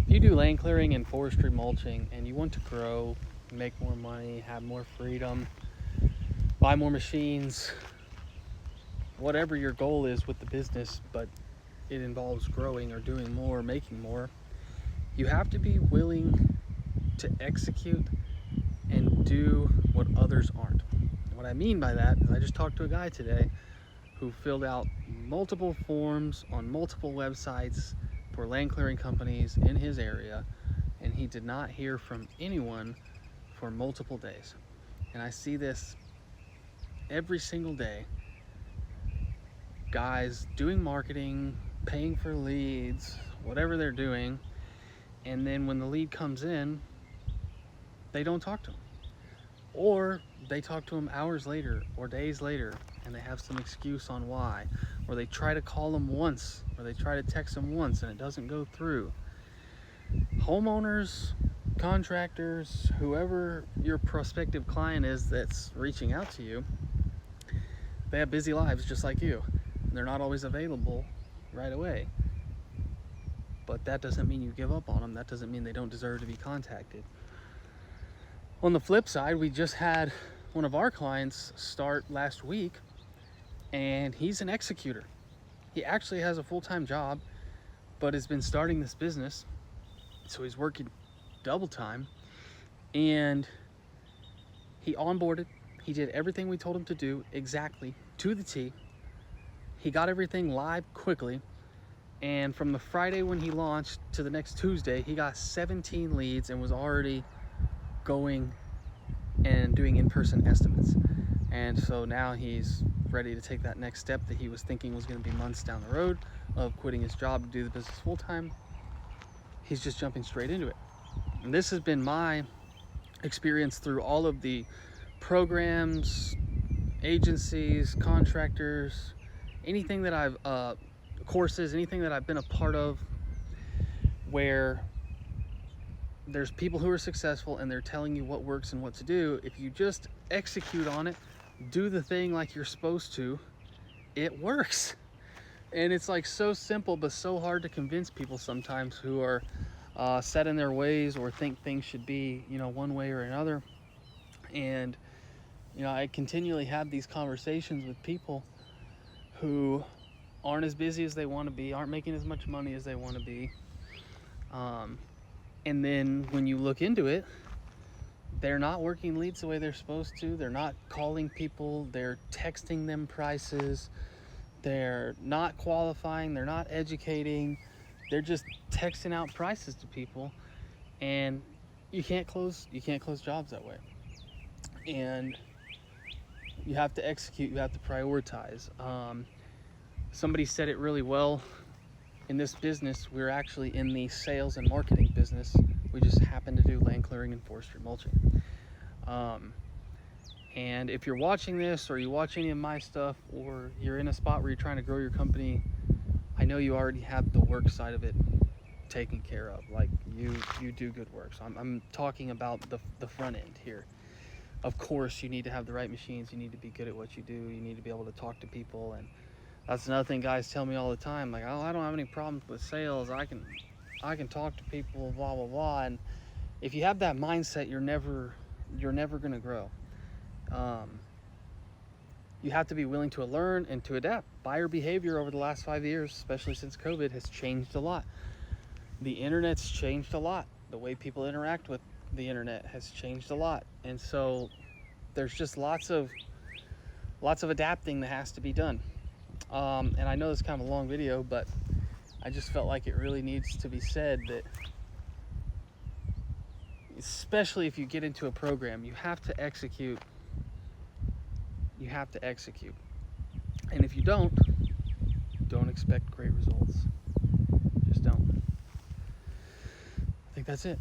If you do land clearing and forestry mulching and you want to grow, make more money, have more freedom, buy more machines, whatever your goal is with the business, but it involves growing or doing more, making more, you have to be willing to execute and do what others aren't. And what I mean by that is I just talked to a guy today who filled out multiple forms on multiple websites for land clearing companies in his area, and he did not hear from anyone for multiple days. And I see this every single day. Guys doing marketing, paying for leads, whatever they're doing, and then when the lead comes in, they don't talk to him. Or they talk to him hours later or days later and they have some excuse on why. Or they try to call him once, or they try to text him once and it doesn't go through. Homeowners, contractors, whoever your prospective client is that's reaching out to you, they have busy lives just like you. They're not always available right away. But that doesn't mean you give up on them. That doesn't mean they don't deserve to be contacted. On the flip side, we just had one of our clients start last week, and he's an executor. He actually has a full-time job, but has been starting this business, so he's working double time. And he onboarded, he did everything we told him to do exactly to the T. He got everything live quickly, and from the Friday when he launched to the next Tuesday, he got 17 leads and was already going and doing in-person estimates. And so now he's ready to take that next step that he was thinking was going to be months down the road of quitting his job to do the business full-time. He's just jumping straight into it. And this has been my experience through all of the programs, agencies, contractors, anything that I've courses, anything that I've been a part of where there's people who are successful and they're telling you what works and what to do. If you just execute on it, do the thing like you're supposed to, it works. And it's like so simple but so hard to convince people sometimes who are set in their ways or think things should be, one way or another. And I continually have these conversations with people who aren't as busy as they want to be, aren't making as much money as they want to be. And then when you look into it, they're not working leads the way they're supposed to. They're not calling people. They're texting them prices. They're not qualifying. They're not educating. They're just texting out prices to people. And you can't close jobs that way. And you have to execute. You have to prioritize. Somebody said it really well. In this business, we're actually in the sales and marketing business. We just happen to do land clearing and forestry mulching. And if you're watching this, or you watch any of my stuff, or you're in a spot where you're trying to grow your company, I know you already have the work side of it taken care of. Like you do good work. So I'm talking about the front end here. Of course, you need to have the right machines. You need to be good at what you do. You need to be able to talk to people, and that's another thing guys tell me all the time. Like, oh, I don't have any problems with sales. I can talk to people, blah, blah, blah. And if you have that mindset, you're never going to grow. You have to be willing to learn and to adapt. Buyer behavior over the last 5 years, especially since COVID, has changed a lot. The internet's changed a lot. The way people interact with the internet has changed a lot. And so there's just lots of adapting that has to be done. And I know it's kind of a long video, but I just felt like it really needs to be said that, especially if you get into a program, you have to execute. You have to execute. And if you don't expect great results. Just don't. I think that's it.